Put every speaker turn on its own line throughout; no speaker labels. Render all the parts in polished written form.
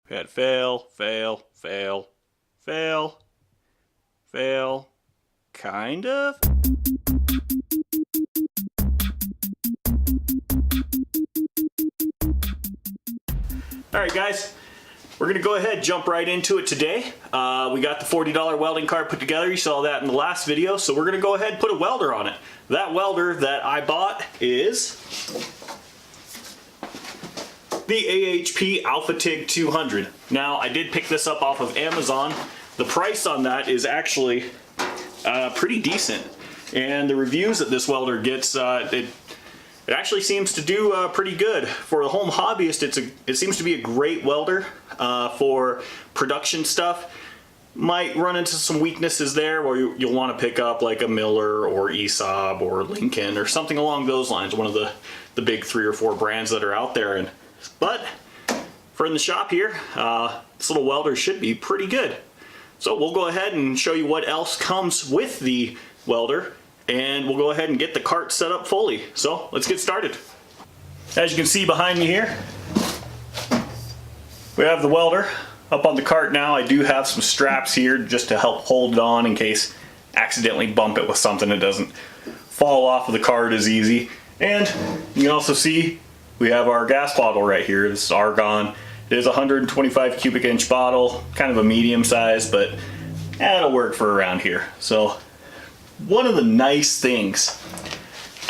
We had fail, fail, fail, fail, fail, kind of. Alright guys, we're going to go ahead and jump right into it today. We got the $40 welding cart put together. You saw that in the last video, so we're going to go ahead and put a welder on it. That welder that I bought is the AHP Alpha TIG 200. Now, I did pick this up off of Amazon. The price on that is actually pretty decent. And the reviews that this welder gets, it actually seems to do pretty good. For a home hobbyist, it seems to be a great welder. For production stuff, might run into some weaknesses there where you'll want to pick up like a Miller or ESAB or Lincoln or something along those lines, one of the big 3 or 4 brands that are out there. But for in the shop here, this little welder should be pretty good. So we'll go ahead and show you what else comes with the welder, and we'll go ahead and get the cart set up fully. So let's get started. As you can see behind me here, we have the welder up on the cart now. I do have some straps here just to help hold it on in case I accidentally bump it with something. It doesn't fall off of the cart as easy. And you can also see we have our gas bottle right here. This is argon. It is a 125 cubic inch bottle, kind of a medium size, but it'll work for around here. So one of the nice things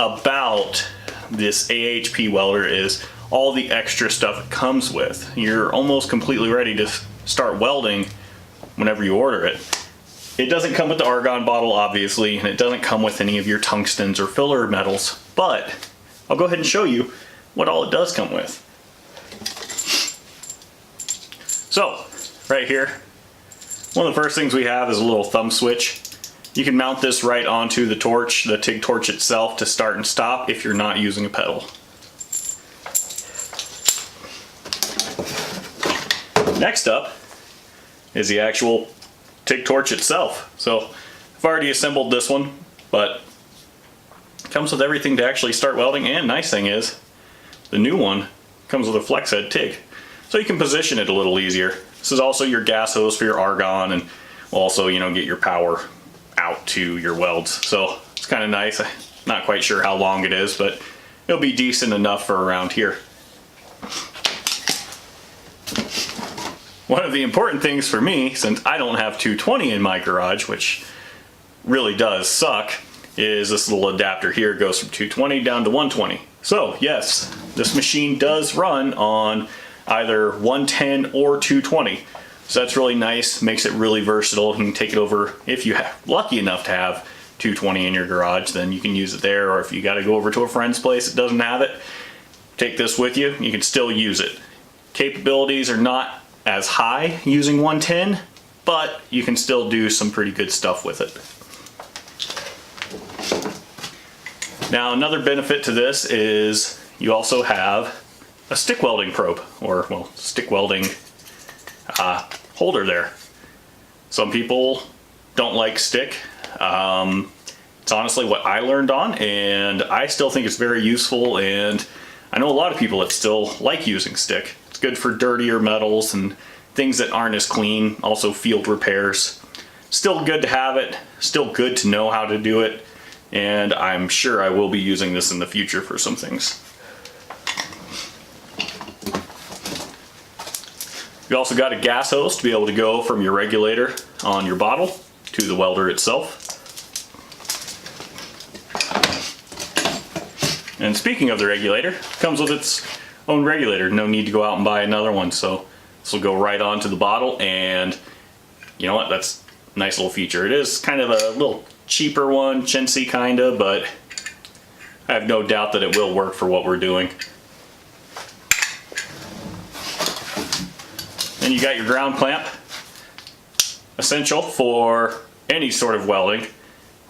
about this AHP welder is all the extra stuff it comes with. You're almost completely ready to start welding whenever you order it. It doesn't come with the argon bottle, obviously, and it doesn't come with any of your tungstens or filler metals, but I'll go ahead and show you what all it does come with. So, right here, one of the first things we have is a little thumb switch. You can mount this right onto the torch, the TIG torch itself, to start and stop if you're not using a pedal. Next up is the actual TIG torch itself. So, I've already assembled this one, but it comes with everything to actually start welding, and nice thing is, the new one comes with a flex head TIG, so you can position it a little easier. This is also your gas hose for your argon, and will also, you know, get your power out to your welds. So it's kind of nice. I'm not quite sure how long it is, but it'll be decent enough for around here. One of the important things for me, since I don't have 220 in my garage, which really does suck, is this little adapter here. It goes from 220 down to 120. So yes, this machine does run on either 110 or 220. So that's really nice, makes it really versatile. You can take it over, if you're lucky enough to have 220 in your garage, then you can use it there, or if you gotta go over to a friend's place that doesn't have it, take this with you, you can still use it. Capabilities are not as high using 110, but you can still do some pretty good stuff with it. Now, another benefit to this is you also have a stick welding probe, or, well, stick welding holder there. Some people don't like stick. It's honestly what I learned on, and I still think it's very useful, and I know a lot of people that still like using stick. It's good for dirtier metals and things that aren't as clean, also field repairs. Still good to have it, still good to know how to do it, and I'm sure I will be using this in the future for some things. You also got a gas hose to be able to go from your regulator on your bottle to the welder itself. And speaking of the regulator, it comes with its own regulator. No need to go out and buy another one. So this will go right onto the bottle, and you know what? That's a nice little feature. It is kind of a little cheaper one, chintzy kinda, but I have no doubt that it will work for what we're doing. Then you got your ground clamp, essential for any sort of welding.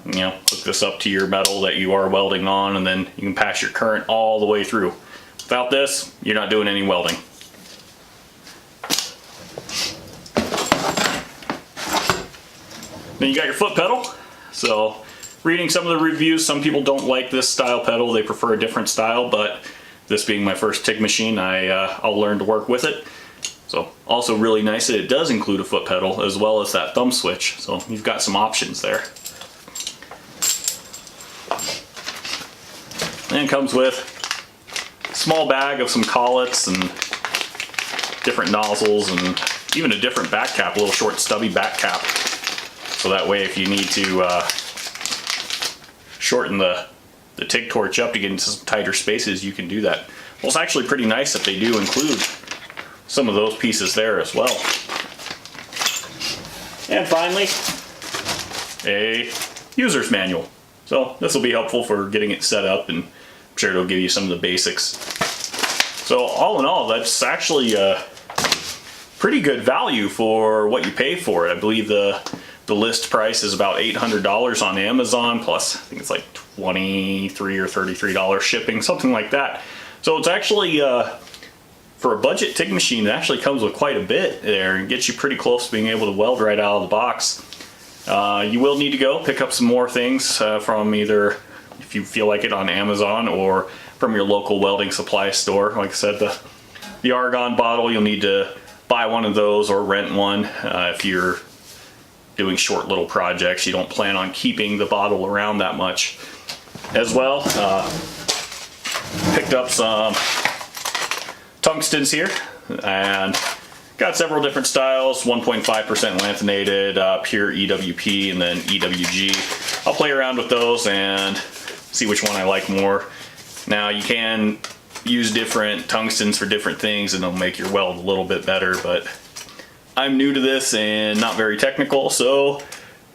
You know, hook this up to your metal that you are welding on, and then you can pass your current all the way through. Without this, you're not doing any welding. Then you got your foot pedal. So, reading some of the reviews, some people don't like this style pedal. They prefer a different style, but this being my first TIG machine, I'll learn to work with it. So Also really nice that it does include a foot pedal as well as that thumb switch, so you've got some options there. And it comes with a small bag of some collets and different nozzles and even a different back cap, a little short stubby back cap. So that way if you need to shorten the TIG torch up to get into some tighter spaces, you can do that. Well, it's actually pretty nice that they do include some of those pieces there as well. And finally, a user's manual. So this will be helpful for getting it set up, and I'm sure it'll give you some of the basics. So all in all, that's actually a pretty good value for what you pay for it. I believe the list price is about $800 on Amazon, plus I think it's like $23 or $33 shipping, something like that. So it's actually, for a budget TIG machine, it actually comes with quite a bit there and gets you pretty close to being able to weld right out of the box. You will need to go pick up some more things from either, if you feel like it, on Amazon or from your local welding supply store. Like I said, the argon bottle, you'll need to buy one of those or rent one if you're doing short little projects. You don't plan on keeping the bottle around that much. As well, picked up some tungstens here and got several different styles, 1.5% lanthanated, pure EWP, and then EWG. I'll play around with those and see which one I like more. Now you can use different tungstens for different things and they'll make your weld a little bit better, but I'm new to this and not very technical, so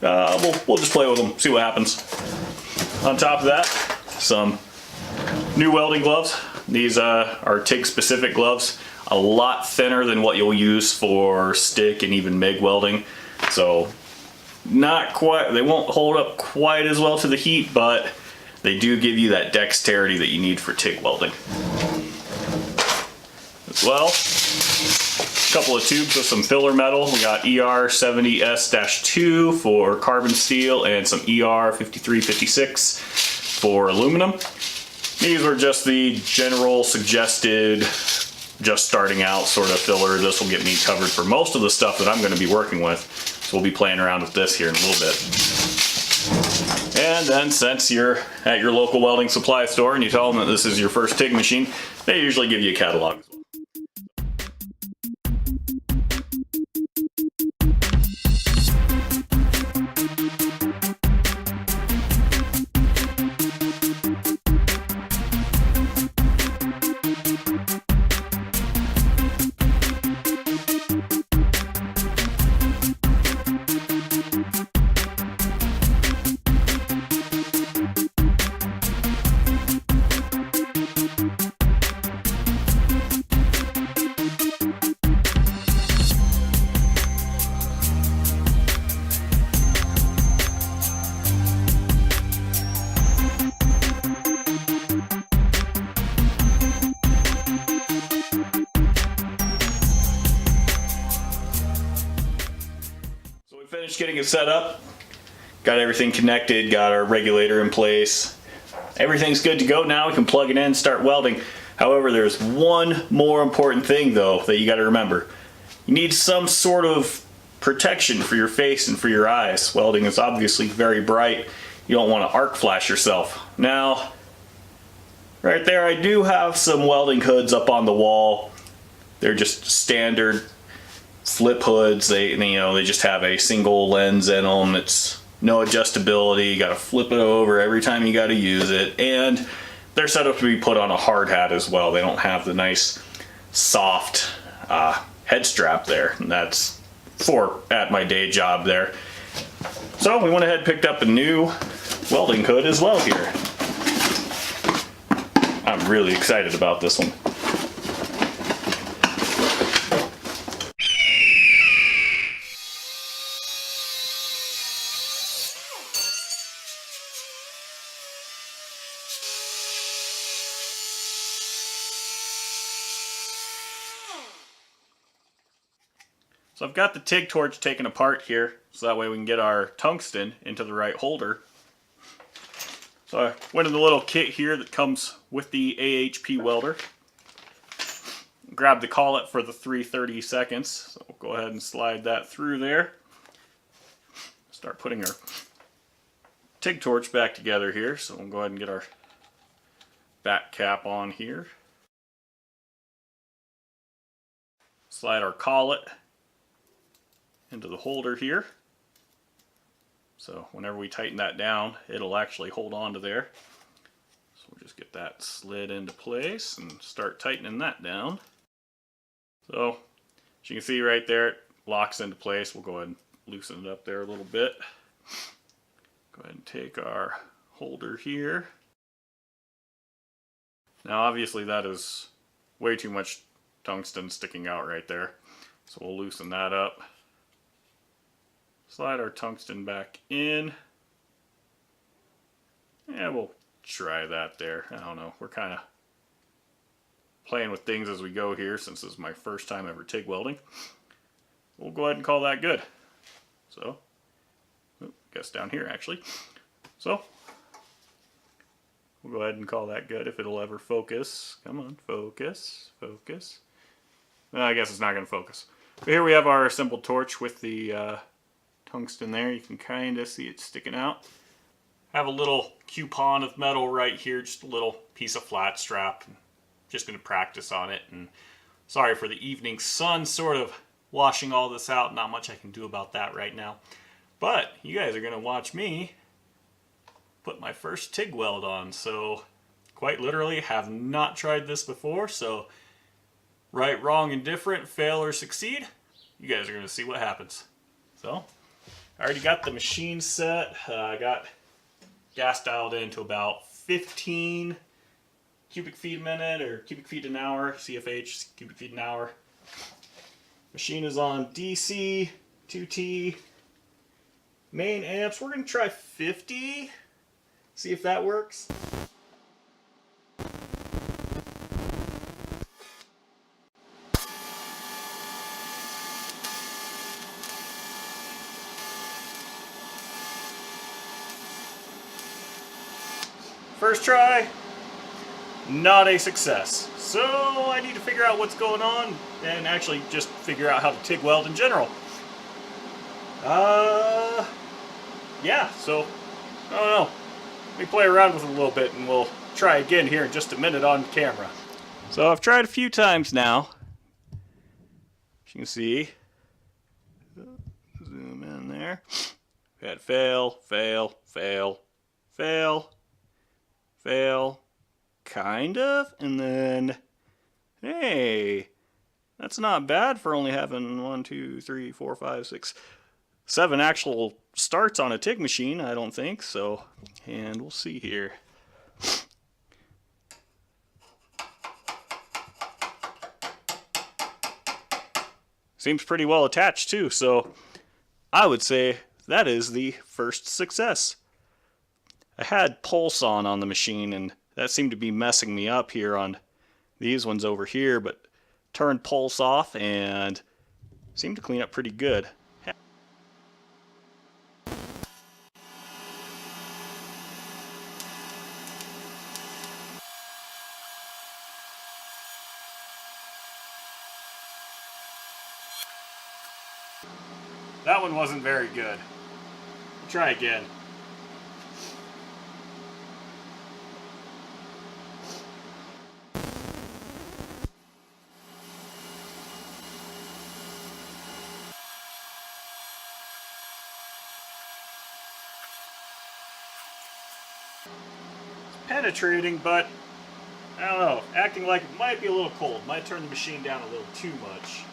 we'll just play with them, see what happens. On top of that, some new welding gloves. These are TIG specific gloves, a lot thinner than what you'll use for stick and even MIG welding. So not quite, they won't hold up quite as well to the heat, but they do give you that dexterity that you need for TIG welding. As well, a couple of tubes of some filler metal. We got ER70S-2 for carbon steel and some ER5356 for aluminum. These were just the general suggested, just starting out sort of filler. This will get me covered for most of the stuff that I'm going to be working with. So we'll be playing around with this here in a little bit. And then since you're at your local welding supply store and you tell them that this is your first TIG machine, they usually give you a catalog as well. Finished getting it set up, got everything connected, got our regulator in place. Everything's good to go now. We can plug it in and start welding. However, there's one more important thing though that you got to remember. You need some sort of protection for your face and for your eyes. Welding is obviously very bright. You don't want to arc flash yourself. Now, right there, I do have some welding hoods up on the wall. They're just standard flip hoods. They just have a single lens in them. It's no adjustability. You got to flip it over every time you got to use it, and they're set up to be put on a hard hat as well. They don't have the nice soft head strap there, and that's for at my day job there. So we went ahead and picked up a new welding hood as well here. I'm really excited about this one. So I've got the TIG torch taken apart here, so that way we can get our tungsten into the right holder. So I went in the little kit here that comes with the AHP welder. grab the collet for the 3/32. So we'll go ahead and slide that through there. Start putting our TIG torch back together here. So we'll go ahead and get our back cap on here. Slide our collet into the holder here. So whenever we tighten that down, it'll actually hold on to there. So we'll just get that slid into place and start tightening that down. So as you can see right there, it locks into place. We'll go ahead and loosen it up there a little bit. Go ahead and take our holder here. Now obviously that is way too much tungsten sticking out right there. So we'll loosen that up. Slide our tungsten back in. Yeah, we'll try that there. I don't know. We're kind of playing with things as we go here since this is my first time ever TIG welding. We'll go ahead and call that good. So, guess down here actually. So, we'll go ahead and call that good if it'll ever focus. Come on, focus, focus. No, I guess it's not going to focus. But here we have our assembled torch with the tungsten there. You can kind of see it sticking out. I have a little coupon of metal right here, just a little piece of flat strap. Just going to practice on it. And sorry for the evening sun sort of washing all this out. Not much I can do about that right now. But you guys are going to watch me put my first TIG weld on. So quite literally have not tried this before. So right, wrong, and different, fail or succeed. You guys are going to see what happens. So I already got the machine set. I got gas dialed in to about 15 cubic feet a minute or cubic feet an hour, CFH, cubic feet an hour. Machine is on DC, 2T, main amps. We're going to try 50, see if that works. First try, not a success. So I need to figure out what's going on and actually just figure out how to TIG weld in general. Yeah, so I don't know. Let me play around with it a little bit and we'll try again here in just a minute on camera. So I've tried a few times now. As you can see, zoom in there. We had fail, fail, fail, fail, fail, kind of, and then, hey, that's not bad for only having 1, 2, 3, 4, 5, 6, 7 actual starts on a TIG machine, I don't think, so, and we'll see here. Seems pretty well attached too, so I would say that is the first success. I had pulse on the machine and that seemed to be messing me up here on these ones over here, but turned pulse off and seemed to clean up pretty good. That one wasn't very good. Try again. Penetrating, but I don't know, acting like it might be a little cold. Might turn the machine down a little too much.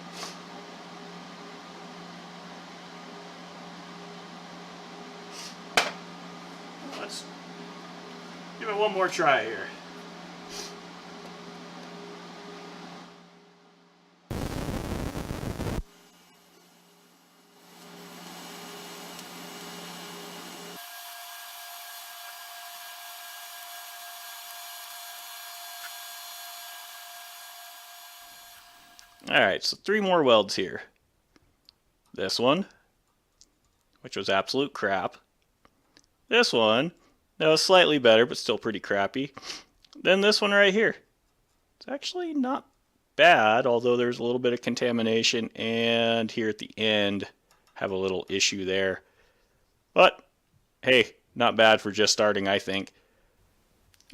Let's give it one more try here. Alright, so 3 more welds here. This one, which was absolute crap. This one, that was slightly better, but still pretty crappy. Then this one right here. It's actually not bad, although there's a little bit of contamination, and here at the end have a little issue there. But hey, not bad for just starting, I think.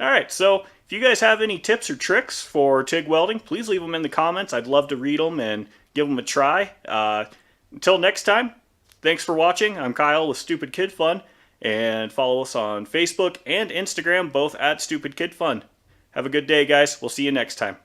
Alright, so if you guys have any tips or tricks for TIG welding, please leave them in the comments. I'd love to read them and give them a try. Until next time, thanks for watching. I'm Kyle with Stupid Kid Fun, and follow us on Facebook and Instagram, both at Stupid Kid Fun. Have a good day, guys. We'll see you next time.